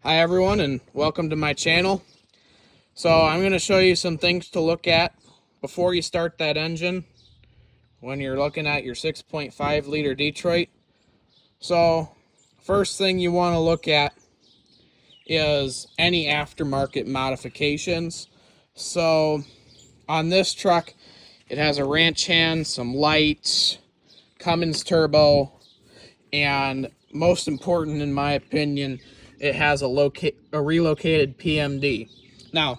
Hi everyone, and welcome to my channel. So I'm going to show you some things to look at before you start that engine when you're looking at your 6.5 liter Detroit. So first thing you want to look at is any aftermarket modifications. So on this truck, it has a ranch hand, some lights, Cummins turbo, and most important in my opinion, it has a relocated PMD. Now,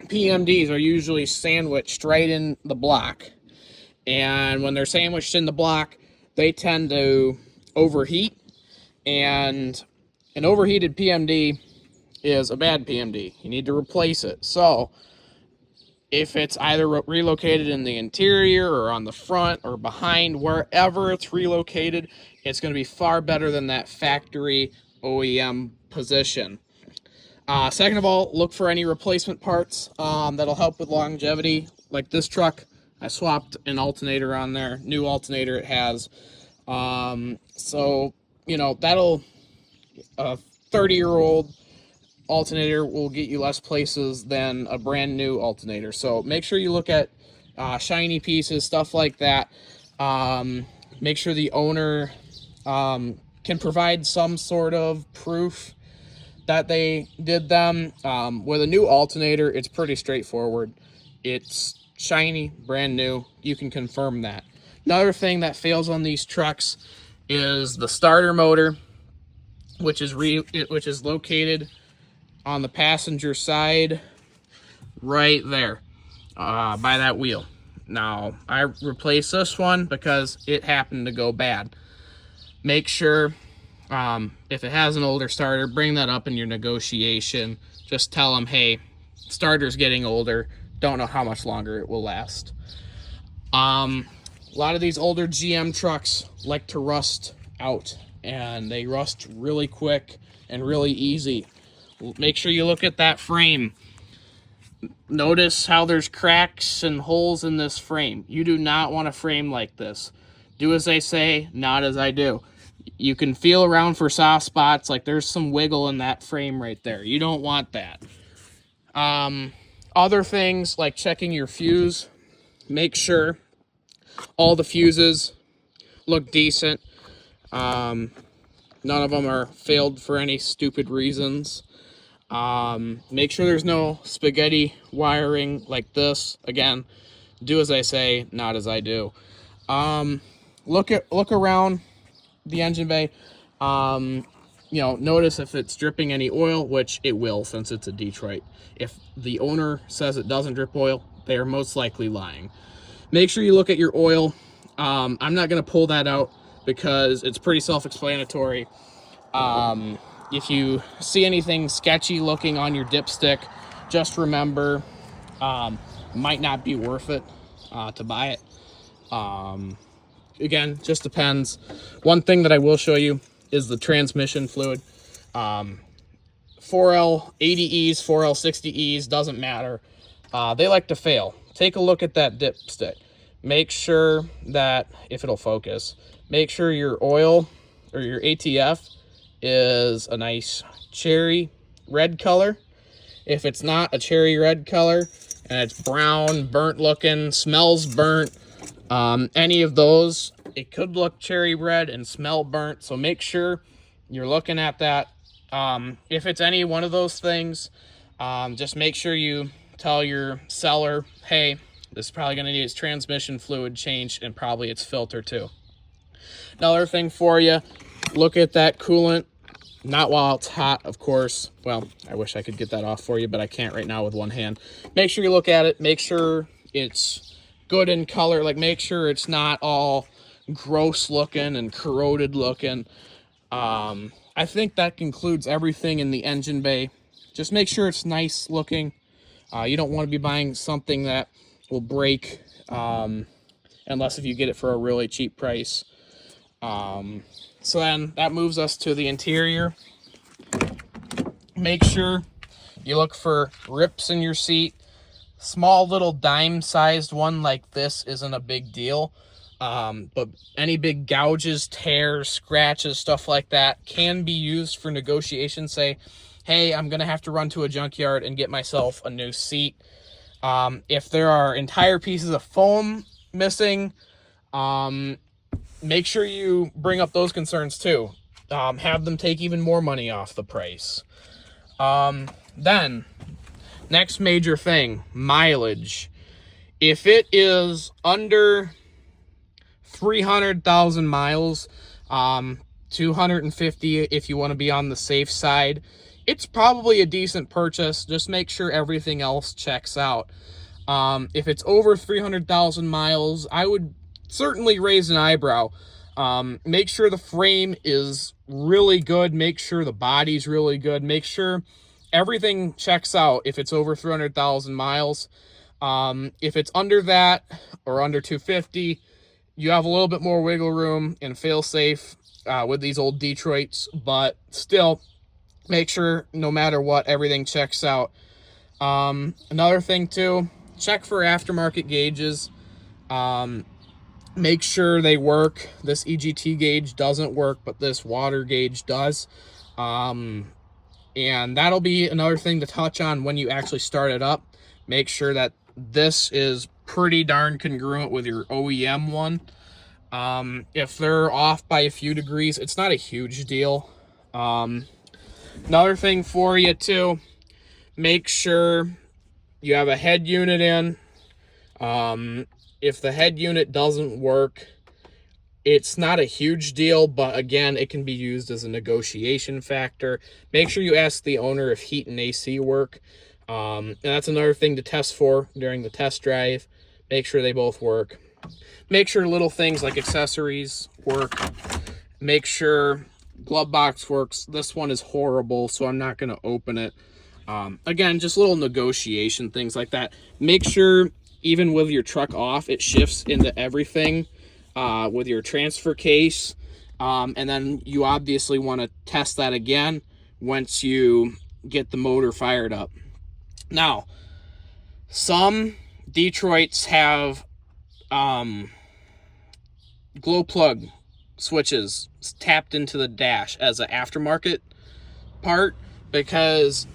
PMDs are usually sandwiched right in the block, and when they're sandwiched in the block, they tend to overheat, and an overheated PMD is a bad PMD. You need to replace it. So if it's either relocated in the interior or on the front or behind, wherever it's relocated, it's going to be far better than that factory OEM position. Second of all, look for any replacement parts that'll help with longevity. Like this truck, I swapped an alternator on there, new alternator it has. So, you know, that'll, a 30-year-old alternator will get you less places than a brand new alternator. So make sure you look at shiny pieces, stuff like that. Make sure the owner can provide some sort of proof that they did them. With a new alternator, it's pretty straightforward. It's shiny, brand new. You can confirm that. Another thing that fails on these trucks is the starter motor, which is located on the passenger side right there by that wheel. Now, I replaced this one because it happened to go bad. Make sure if it has an older starter, bring that up in your negotiation. Just tell them, hey, starter's getting older. Don't know how much longer it will last. A lot of these older GM trucks like to rust out, and they rust really quick and really easy. Make sure you look at that frame. Notice how there's cracks and holes in this frame. You do not want a frame like this. Do as they say, not as I do. You can feel around for soft spots, like there's some wiggle in that frame right there. You don't want that. Other things like checking your fuse. Make sure all the fuses look decent. None of them are failed for any stupid reasons. Make sure there's no spaghetti wiring like this. Again, do as I say, not as I do. Look around the engine bay. You know, notice if it's dripping any oil, which it will since it's a Detroit. If the owner says it doesn't drip oil, they are most likely lying. Make sure you look at your oil. I'm not going to pull that out because it's pretty self-explanatory. If you see anything sketchy looking on your dipstick, just remember, might not be worth it to buy it. Again, just depends. One thing that I will show you is the transmission fluid. 4L 80Es, 4L 60Es, doesn't matter. They like to fail. Take a look at that dipstick. Make sure that, if it'll focus, make sure your oil or your ATF is a nice cherry red color. If it's not a cherry red color and it's brown, burnt looking, smells burnt, any of those, it could look cherry red and smell burnt. So make sure you're looking at that. If it's any one of those things, just make sure you tell your seller, hey, this is probably going to need its transmission fluid changed and probably its filter too. Another thing for you, look at that coolant. Not while it's hot, of course. Well, I wish I could get that off for you, but I can't right now with one hand. Make sure you look at it. Make sure it's good in color. Like, make sure it's not all gross looking and corroded looking. I think that concludes everything in the engine bay. Just make sure it's nice looking. You don't want to be buying something that will break unless if you get it for a really cheap price. So then that moves us to the interior. Make sure you look for rips in your seat. Small little dime-sized one like this isn't a big deal. But any big gouges, tears, scratches, stuff like that can be used for negotiation. Say, hey, I'm going to have to run to a junkyard and get myself a new seat. If there are entire pieces of foam missing, make sure you bring up those concerns too. Have them take even more money off the price. Then, next major thing, mileage. If it is under 300,000 miles, 250 if you want to be on the safe side, it's probably a decent purchase. Just make sure everything else checks out. If it's over 300,000 miles, I would certainly raise an eyebrow. Make sure the frame is really good. Make sure the body's really good. Make sure everything checks out if it's over 300,000 miles. If it's under that or under 250, you have a little bit more wiggle room and fail safe with these old Detroits, but still make sure no matter what, everything checks out. Another thing too, check for aftermarket gauges. Make sure they work. This EGT gauge doesn't work, but this water gauge does. And that'll be another thing to touch on when you actually start it up. Make sure that this is pretty darn congruent with your OEM one. If they're off by a few degrees, it's not a huge deal. Another thing for you too, make sure you have a head unit in. If the head unit doesn't work, it's not a huge deal, but again, it can be used as a negotiation factor. Make sure you ask the owner if heat and AC work. And that's another thing to test for during the test drive. Make sure they both work. Make sure little things like accessories work. Make sure glove box works. This one is horrible, so I'm not going to open it. Again, just little negotiation things like that. Make sure even with your truck off, it shifts into everything with your transfer case. And then you obviously want to test that again once you get the motor fired up. Now, some Detroits have glow plug switches tapped into the dash as an aftermarket part, because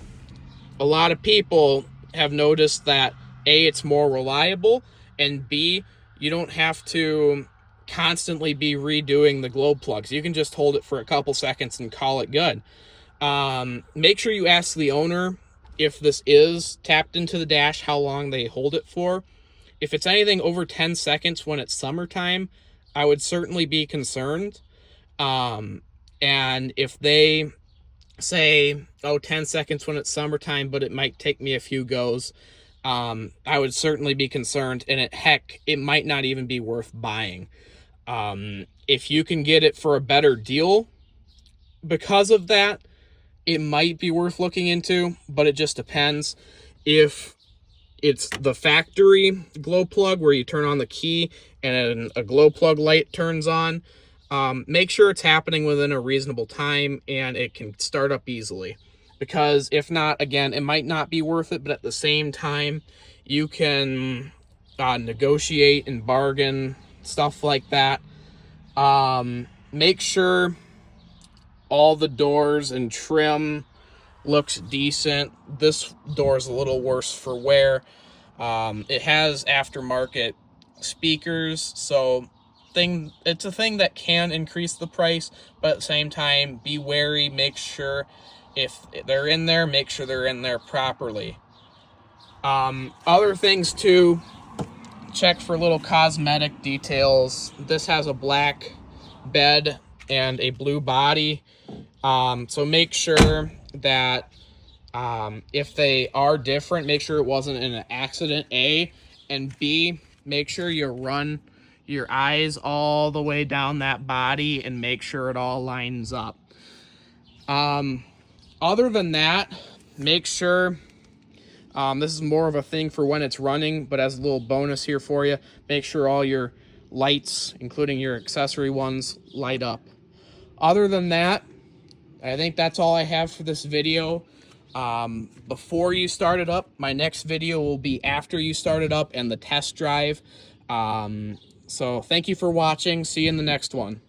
a lot of people have noticed that A, it's more reliable, and B, you don't have to constantly be redoing the glow plugs. You can just hold it for a couple seconds and call it good. Make sure you ask the owner if this is tapped into the dash, how long they hold it for. If it's anything over 10 seconds when it's summertime, I would certainly be concerned. And if they say, oh, 10 seconds when it's summertime, but it might take me a few goes, I would certainly be concerned, and it might not even be worth buying. If you can get it for a better deal because of that, it might be worth looking into, but it just depends. If it's the factory glow plug where you turn on the key and a glow plug light turns on, make sure it's happening within a reasonable time and it can start up easily. Because if not, again, it might not be worth it, but at the same time, you can negotiate and bargain, stuff like that. Make sure all the doors and trim looks decent. This door is a little worse for wear. It has aftermarket speakers, so it's a thing that can increase the price, but at the same time, be wary. Make sure if they're in there, make sure they're in there properly. Other things too, check for little cosmetic details. This has a black bed and a blue body, so make sure that if they are different, make sure it wasn't an accident, A, and B, make sure you run your eyes all the way down that body and make sure it all lines up. Other than that, make sure, this is more of a thing for when it's running, but as a little bonus here for you, make sure all your lights, including your accessory ones, light up. Other than that, I think that's all I have for this video. Before you start it up, my next video will be after you start it up and the test drive. So thank you for watching. See you in the next one.